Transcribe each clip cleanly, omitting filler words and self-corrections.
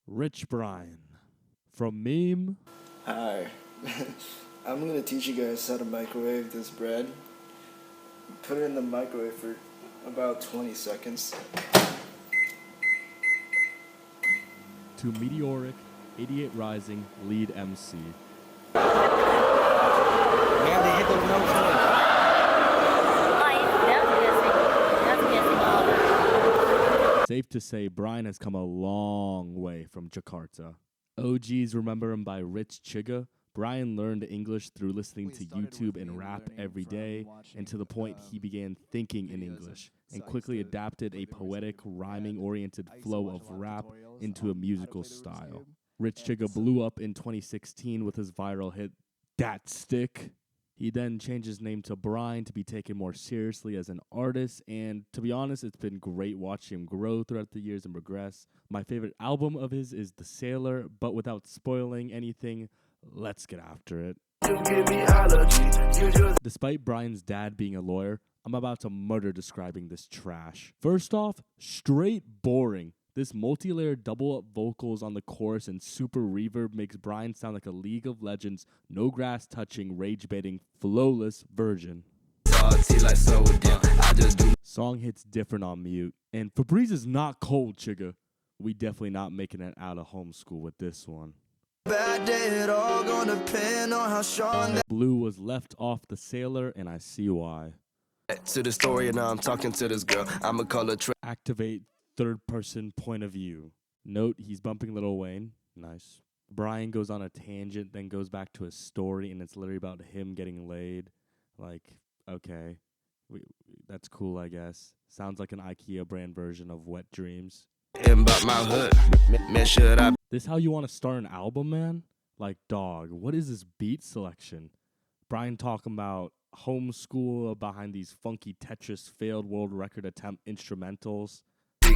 Rich Brian. From Meme. Hi. I'm gonna teach you guys how to microwave this bread. Put it in the microwave for about 20 seconds. To Meteoric, 88 Rising, lead MC. Man, they hit those notes on it. Safe to say, Brian has come a long way from Jakarta. OGs remember him by Rich Chiga. Brian learned English through listening to YouTube and rap every day, and to the point he began thinking in English, and quickly adapted a poetic, rhyming-oriented flow of rap into a musical style. Rich Chiga blew up in 2016 with his viral hit, Dat Stick. He then changed his name to Brian to be taken more seriously as an artist, and to be honest, it's been great watching him grow throughout the years and progress. My favorite album of his is The Sailor, but without spoiling anything, let's get after it. Despite Brian's dad being a lawyer, I'm about to murder describing this trash. First off, straight boring. This multi-layered double-up vocals on the chorus and super reverb makes Brian sound like a League of Legends, no grass touching, rage-baiting, flowless version. Song hits different on mute. And Febreze is not cold, Chiga. We definitely not making it out of homeschool with this one. Blue was left off The Sailor, and I see why. To the story, and now I'm talking to this girl. I'ma call her Activate third-person point of view. Note, he's bumping Lil Wayne. Nice. Brian goes on a tangent, then goes back to his story, and it's literally about him getting laid. Like, okay. That's cool, I guess. Sounds like an IKEA brand version of Wet Dreams. This how you want to start an album, man? Like, dog, what is this beat selection? Brian talking about homeschool behind these funky Tetris failed world record attempt instrumentals.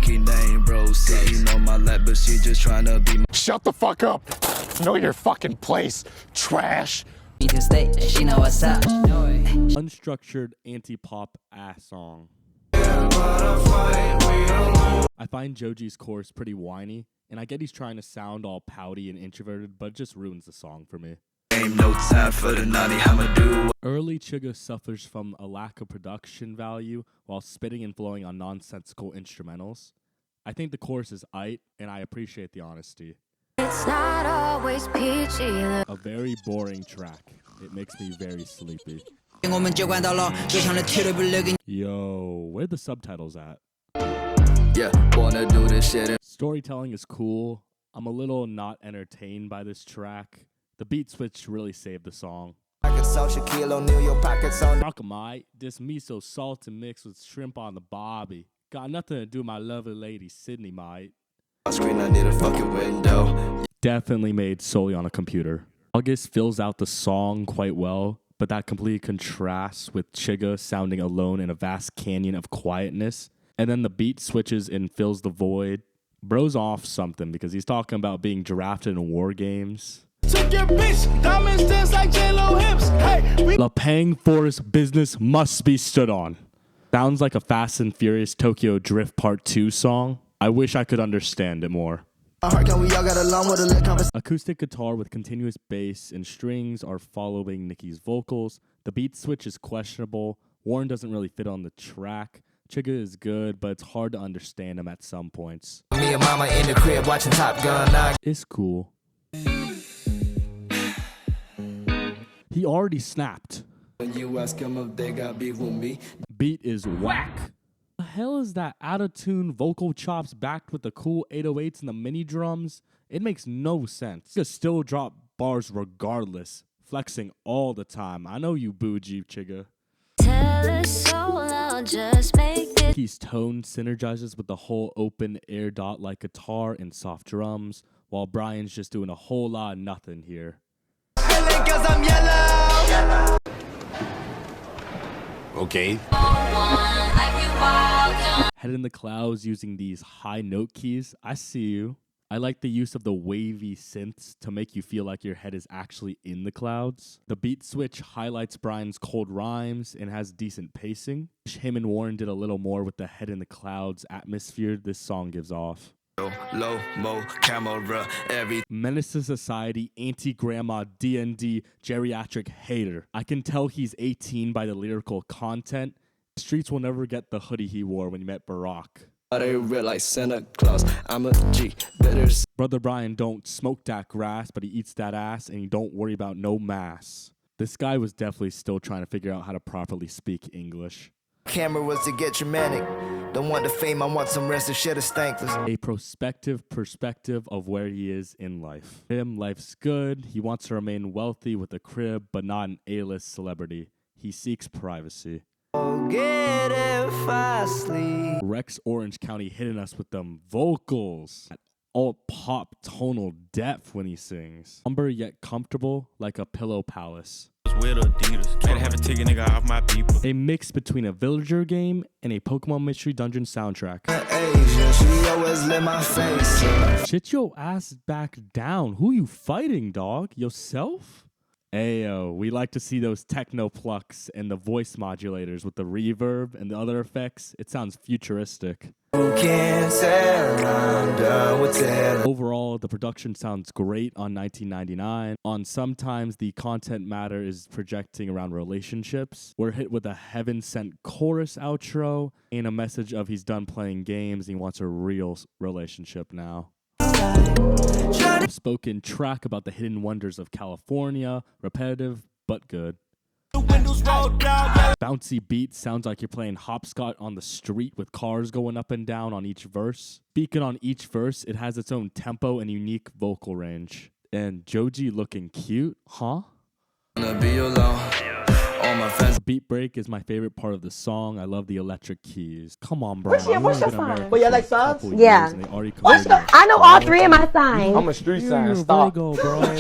Name, bro, sitting on my lap, but she just trying to be. Shut the fuck up. Know your fucking place, trash. Unstructured anti-pop ass song. I find Joji's chorus pretty whiny, and I get he's trying to sound all pouty and introverted, but it just ruins the song for me. Ain't no time for the naughty, I'ma do. Early Chiga suffers from a lack of production value while spitting and flowing on nonsensical instrumentals. I think the chorus is aight, and I appreciate the honesty. It's not always peachy. A very boring track. It makes me very sleepy. Yo, where the subtitles at? Yeah, wanna do this shit. Storytelling is cool. I'm a little not entertained by this track. The beat switch really saved the song. Alchemite, this miso salt and mixed with shrimp on the bobby. Got nothing to do with my lovely lady Sydney, mate. Screen, I need a fucking window. Definitely made solely on a computer. August fills out the song quite well, but that completely contrasts with Chiga sounding alone in a vast canyon of quietness. And then the beat switches and fills the void. Bro's off something because he's talking about being drafted in war games. Took your bitch, diamonds dance like J-Lo hips. Hey, Lapang Forest business must be stood on. Sounds like a Fast and Furious Tokyo Drift Part 2 song. I wish I could understand it more. Acoustic guitar with continuous bass and strings are following Nicki's vocals. The beat switch is questionable. Warren doesn't really fit on the track. Chiga is good, but it's hard to understand him at some points. Me and mama in the crib watching Top Gun. It's cool. He already snapped. When you ask them if they got beef with me. Beat is whack. The hell is that out-of-tune vocal chops backed with the cool 808s and the mini drums? It makes no sense. You still drop bars regardless, flexing all the time. I know you bougie, Chiga. He's tone synergizes with the whole open air dot-like guitar and soft drums, while Brian's just doing a whole lot of nothing here. Okay. Head in the clouds using these high note keys. I see you. I like the use of the wavy synths to make you feel like your head is actually in the clouds. The beat switch highlights Brian's cold rhymes and has decent pacing. Him and Warren did a little more with the head in the clouds atmosphere this song gives off. Low mo camera every Menace to Society, anti-grandma, D&D, geriatric hater. I can tell he's 18 by the lyrical content. The streets will never get the hoodie he wore when he met Barack. they real like Santa Claus. I'm a G, better Brother Brian don't smoke that grass, but he eats that ass, and he don't worry about no mass. This guy was definitely still trying to figure out how to properly speak English. Camera was to get dramatic. Don't want the fame, I want some rest and shit is thankless. A prospective perspective of where he is in life. Him, life's good. He wants to remain wealthy with a crib, but not an A-list celebrity. He seeks privacy. Get it fastly. Rex Orange County hitting us with them vocals at all pop tonal depth when he sings. Somber yet comfortable like a pillow palace. With Adidas. Can't have a ticket, nigga, off my people. A mix between a villager game and a Pokemon Mystery Dungeon soundtrack. Asia, she always lit my face. Shit your ass back down. Who you fighting, dog? Yourself? Ayo, we like to see those techno plucks and the voice modulators with the reverb and the other effects. It sounds futuristic. Who can tell I'm done with it? Overall, the production sounds great on 1999. On Sometimes, the content matter is projecting around relationships. We're hit with a heaven-sent chorus outro and a message of he's done playing games and he wants a real relationship now. Spoken track about the hidden wonders of California. Repetitive, but good. Bouncy beat sounds like you're playing hopscotch on the street with cars going up and down on each verse. Speaking on each verse, it has its own tempo and unique vocal range. And Joji looking cute, huh? be alone. All my friends. Beat break is my favorite part of the song. I love the electric keys. Come on, bro. What's your sign? Well, you like signs? Yeah. I know all three of my signs. I'm a street sign. Stop. Virgo, bro.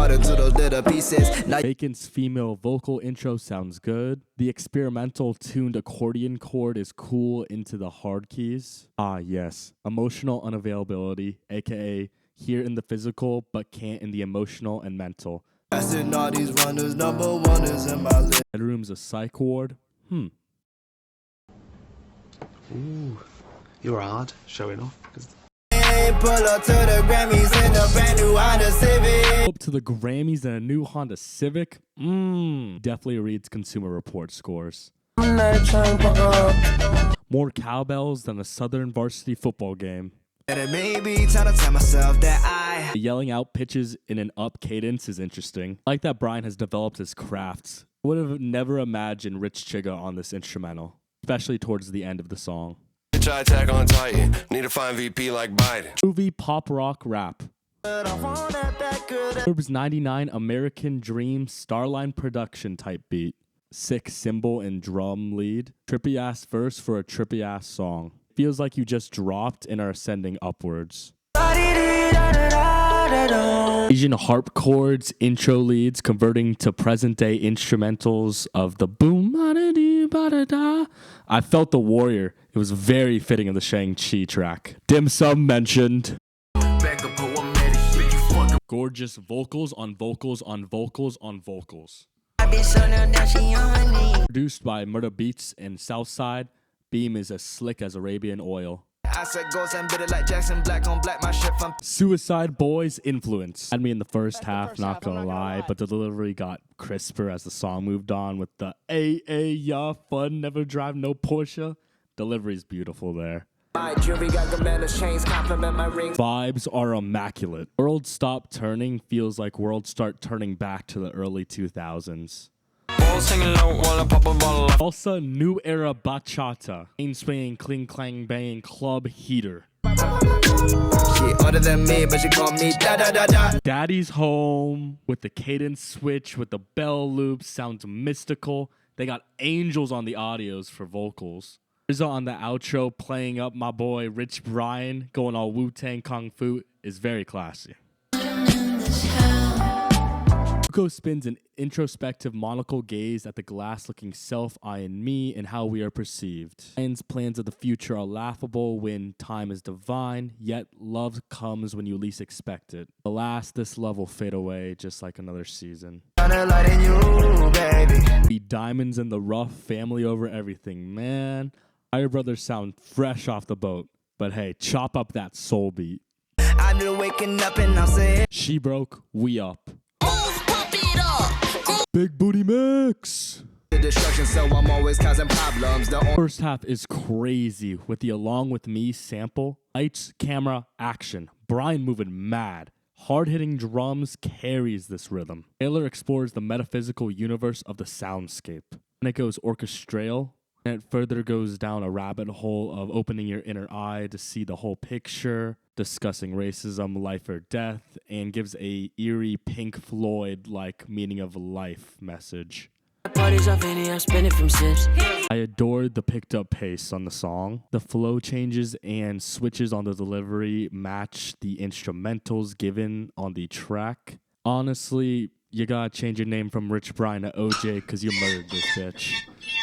To those little pieces. Now Bacon's female vocal intro sounds good. The experimental tuned accordion chord is cool into the hard keys. Ah, yes. Emotional unavailability, aka here in the physical, but can't in the emotional and mental. passing all these runners, number one is in my list. Bedroom's a psych ward. Ooh, you're hard showing off. Pull up to the Grammys in a brand new Honda Civic. Up to the Grammys and a new Honda Civic. Definitely reads Consumer Report scores. More cowbells than a Southern varsity football game. And it may be time to tell myself that The yelling out pitches in an up cadence is interesting. I like that Brian has developed his crafts. I would have never imagined Rich Chiga on this instrumental, especially towards the end of the song. Try attack on Titan. Need to find VP like Biden. Groovy pop rock rap. Forbes 99 American Dream Starline production type beat. Sick cymbal and drum lead. Trippy ass verse for a trippy ass song. Feels like you just dropped and are ascending upwards. Asian harp chords, intro leads, converting to present day instrumentals of the boom. I felt the warrior. It was very fitting of the Shang-Chi track. Dim Sum mentioned. Gorgeous vocals on vocals on vocals on vocals. Produced by Murder Beats and Southside, Beam is as slick as Arabian oil. I said ghost and bit it like Jackson Black on black, my shit from Suicide Boys influence had me in the first half, not gonna lie, but the delivery got crisper as the song moved on with the yeah, fun, never drive no Porsche. Delivery's beautiful there. my jewelry got Gamella's chains, compliment my rings. Vibes are immaculate. World Stop Turning feels like World Start Turning back to the early 2000s. Also, new era bachata, chain swinging, cling clang bang, club heater. She older than me, but she call me da da da da. Daddy's Home with the cadence switch with the bell loop sounds mystical. They got angels on the audios for vocals. RZA on the outro playing up my boy Rich Brian going all Wu-Tang Kung Fu is very classy. Zuko spins an introspective monocle gaze at the glass-looking self, I and me, and how we are perceived. Brian's plans of the future are laughable when time is divine, yet love comes when you least expect it. Alas, this love will fade away just like another season. Be diamonds in the rough, family over everything, man. Fire Brothers sound fresh off the boat, but hey, chop up that soul beat. I knew waking up and I'm saying She broke, we up. Big booty mix. destruction, so I'm always causing problems. First half is crazy with the Along With Me sample. Lights, camera, action. Brian moving mad. Hard-hitting drums carries this rhythm. Taylor explores the metaphysical universe of the soundscape. And it goes orchestral, and it further goes down a rabbit hole of opening your inner eye to see the whole picture, discussing racism, life or death, and gives a eerie Pink Floyd-like meaning of life message. I adored the picked up pace on the song. The flow changes and switches on the delivery match the instrumentals given on the track. Honestly, you gotta change your name from Rich Brian to OJ because you murdered this bitch.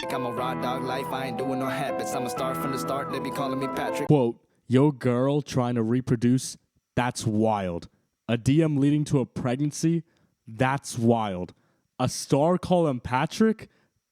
I'm a raw dog life, I ain't doing no habits. I'm a star from the start, they be calling me Patrick. Quote, yo girl trying to reproduce, that's wild. A DM leading to a pregnancy, that's wild. A star calling Patrick,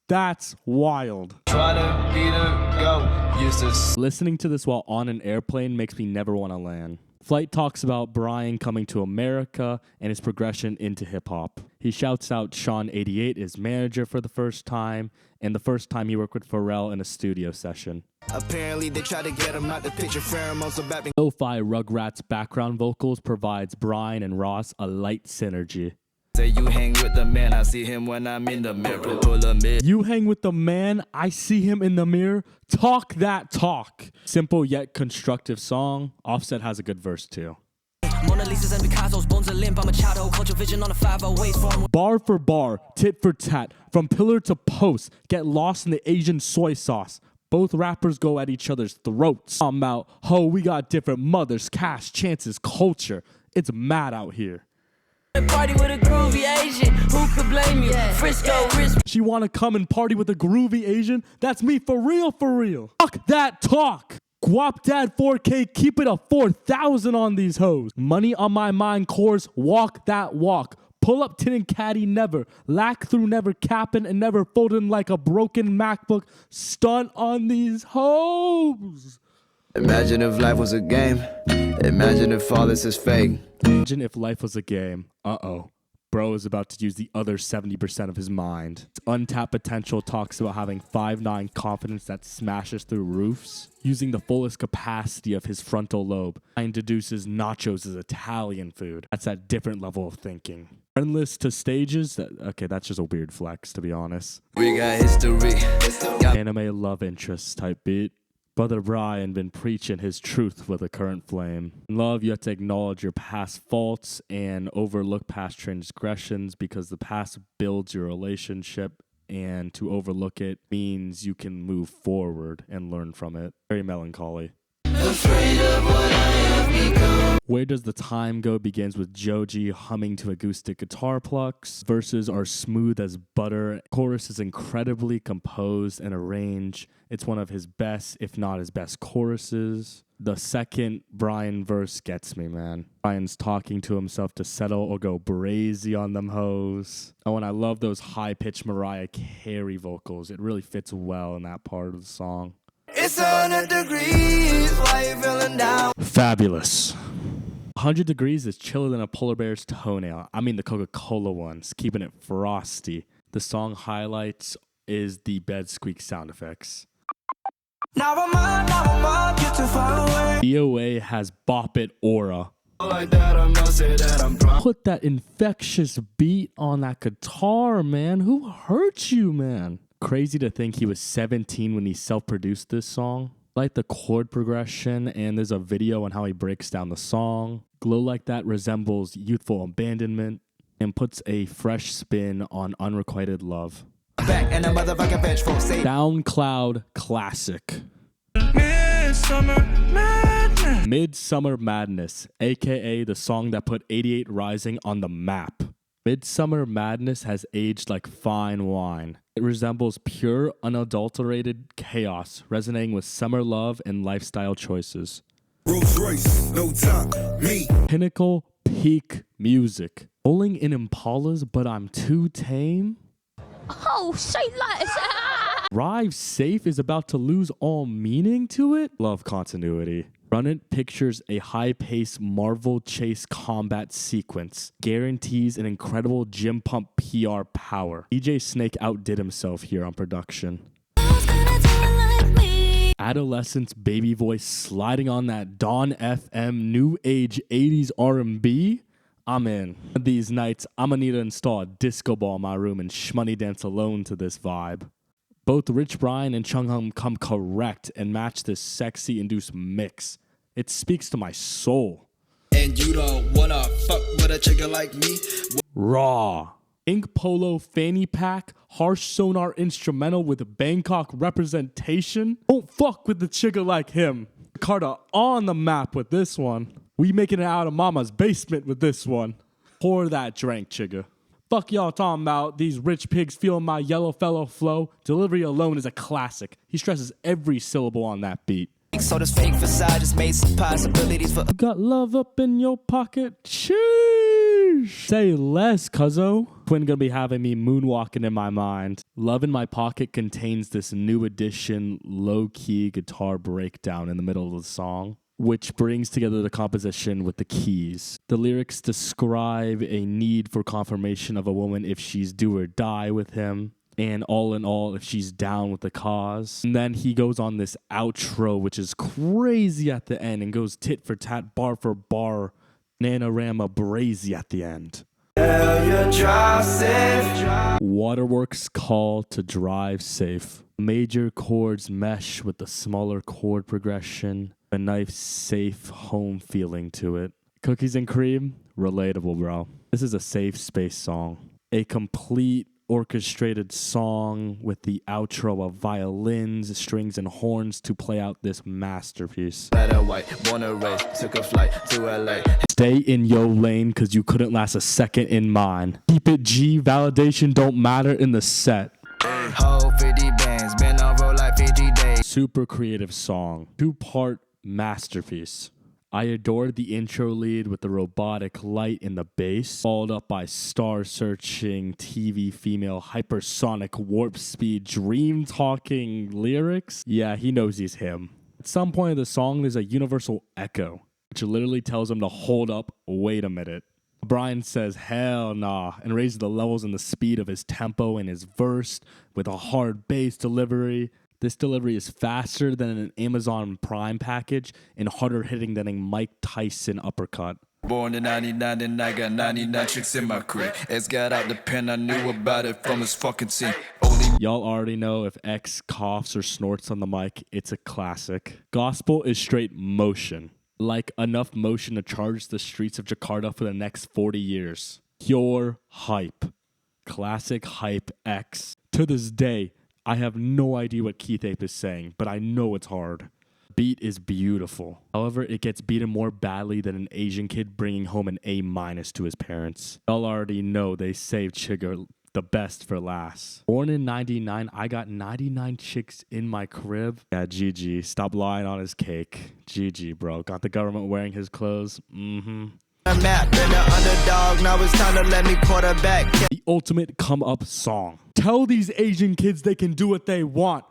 that's wild. Try to be the go. Used to Listening to this while on an airplane makes me never want to land. Flight talks about Brian coming to America and his progression into hip-hop. He shouts out Sean 88, his manager, for the first time, and the first time he worked with Pharrell in a studio session. apparently they try to get him out the picture. Pheromones of rapping. Lo-fi Rugrats background vocals provides Brian and Ross a light synergy. Say you hang with the man, I see him when I'm in the mirror. Pull a mid. You hang with the man, I see him in the mirror. Talk that talk. Simple yet constructive song. Offset has a good verse too. Mona Lisa's and Picasso's bones are limp. I'm a child, culture vision on a 508 form. Bar for bar, tit for tat, from pillar to post, get lost in the Asian soy sauce. Both rappers go at each other's throats. I'm out, ho, we got different mothers, cash, chances, culture. It's mad out here. Party with a groovy Asian, who could blame me? Frisco, Chris. She wanna come and party with a groovy Asian? That's me for real, for real. Fuck that talk. Guap Dad 4K, keep it a 4,000 on these hoes. Money on my mind, cores, walk that walk. Pull up tin and caddy never. Lack through never capping and never folding like a broken MacBook. Stunt on these hoes. Imagine if life was a game. Imagine if all this is fake. Imagine if life was a game. Uh-oh. Bro is about to use the other 70% of his mind. Untapped Potential talks about having 5'9" confidence that smashes through roofs, using the fullest capacity of his frontal lobe. And deduces nachos as Italian food. That's a different level of thinking. Friendless to stages? Okay, that's just a weird flex, to be honest. We got history. Anime love interest type beat. Brother Brian been preaching his truth with a current flame. In love, you have to acknowledge your past faults and overlook past transgressions because the past builds your relationship, and to overlook it means you can move forward and learn from it. Very melancholy. Where Does the Time Go begins with Joji humming to acoustic guitar plucks. Verses are smooth as butter. Chorus is incredibly composed and arranged. It's one of his best, if not his best choruses. The second Brian verse gets me, man. Brian's talking to himself to settle or go brazy on them hoes. Oh, and I love those high-pitched Mariah Carey vocals. It really fits well in that part of the song. It's 100 degrees, why you feeling down? Fabulous. 100 degrees is chiller than a polar bear's toenail. I mean the Coca-Cola ones, keeping it frosty. The song highlights is the bed squeak sound effects. Now I'm on, you're too far away. DOA has Bop It aura. Like that, I'm gonna say that I'm proud. Put that infectious beat on that guitar, man. Who hurt you, man? Crazy to think he was 17 when he self-produced this song. Like the chord progression, and there's a video on how he breaks down the song. Glow Like That resembles youthful abandonment and puts a fresh spin on unrequited love. Back and a motherfucking bench for say SoundCloud classic. Midsummer Madness, aka the song that put 88 Rising on the map. Midsummer Madness has aged like fine wine. It resembles pure, unadulterated chaos, resonating with summer love and lifestyle choices. Rolls Royce, no top, me. Pinnacle peak music. Rolling in Impalas, but I'm too tame. Oh, say less. Drive Safe is about to lose all meaning to it. Love continuity. Run It pictures a high-paced Marvel chase combat sequence, guarantees an incredible gym pump PR power. DJ Snake outdid himself here on production. Adolescent's baby voice sliding on that Dawn FM new age 80s R&B. I'm in. These nights, I'm gonna need to install a disco ball in my room and shmoney dance alone to this vibe. Both Rich Brian and Chung Hum come correct and match this sexy induced mix. It speaks to my soul. And you don't wanna fuck with a chicken like me. Raw. Ink Polo fanny pack, harsh sonar instrumental with Bangkok representation. Don't fuck with the chigga like him. Jakarta on the map with this one. We making it out of mama's basement with this one. Pour that drink, chigga. Fuck y'all talking about. These rich pigs feeling my yellow fellow flow. Delivery alone is a classic. He stresses every syllable on that beat. So this fake facade just made some possibilities for. You got love up in your pocket. Sheesh. Say less, cuzzo. Twin gonna be having me moonwalking in my mind. Love in My Pocket contains this new edition low-key guitar breakdown in the middle of the song, which brings together the composition with the keys. The lyrics describe a need for confirmation of a woman if she's do or die with him, and all in all, if she's down with the cause. And then he goes on this outro, which is crazy at the end, and goes tit for tat, bar for bar, Nanorama brazy at the end. Waterworks call to drive safe. Major chords mesh with the smaller chord progression. A nice, safe home feeling to it. Cookies and cream, relatable, bro. This is a safe space song. A complete orchestrated song with the outro of violins, strings, and horns to play out this masterpiece. Stay in your lane cause you couldn't last a second in mine. Keep it G, validation don't matter in the set. Super creative song. 2-part masterpiece. I adored the intro lead with the robotic light in the bass, followed up by star-searching TV female hypersonic warp speed dream-talking lyrics. Yeah, he knows he's him. At some point of the song, there's a universal echo, which literally tells him to hold up, wait a minute. Brian says, hell nah, and raises the levels and the speed of his tempo and his verse with a hard bass delivery. This delivery is faster than an Amazon Prime package and harder hitting than a Mike Tyson uppercut. Born in 99 and I got 99 tricks in my crib. X got out the pen, I knew about it from his fucking scene. Y'all already know if X coughs or snorts on the mic, it's a classic. Gospel is straight motion. Like enough motion to charge the streets of Jakarta for the next 40 years. Pure hype. Classic hype X. To this day, I have no idea what Keith Ape is saying, but I know it's hard. Beat is beautiful. However, it gets beaten more badly than an Asian kid bringing home an A- to his parents. Y'all already know they saved Chigga the best for last. Born in 99, I got 99 chicks in my crib. Yeah, GG. Stop lying on his cake. GG, bro. Got the government wearing his clothes. The ultimate come-up song. Tell these Asian kids they can do what they want.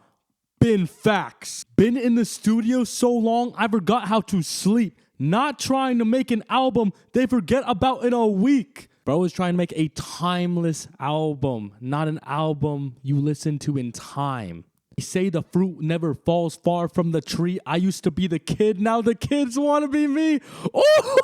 Been facts. Been in the studio so long, I forgot how to sleep. Not trying to make an album they forget about in a week. Bro is trying to make a timeless album, not an album you listen to in time. They say the fruit never falls far from the tree. I used to be the kid, now the kids want to be me. Oh!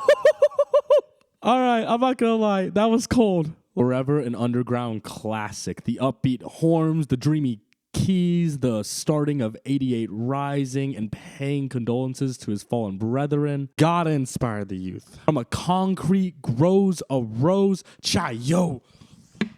All right, I'm not gonna lie, that was cold. Forever an underground classic. The upbeat horns, the dreamy keys, the starting of 88 Rising, and paying condolences to his fallen brethren. Gotta inspire the youth. From a concrete grows a rose. Chayo.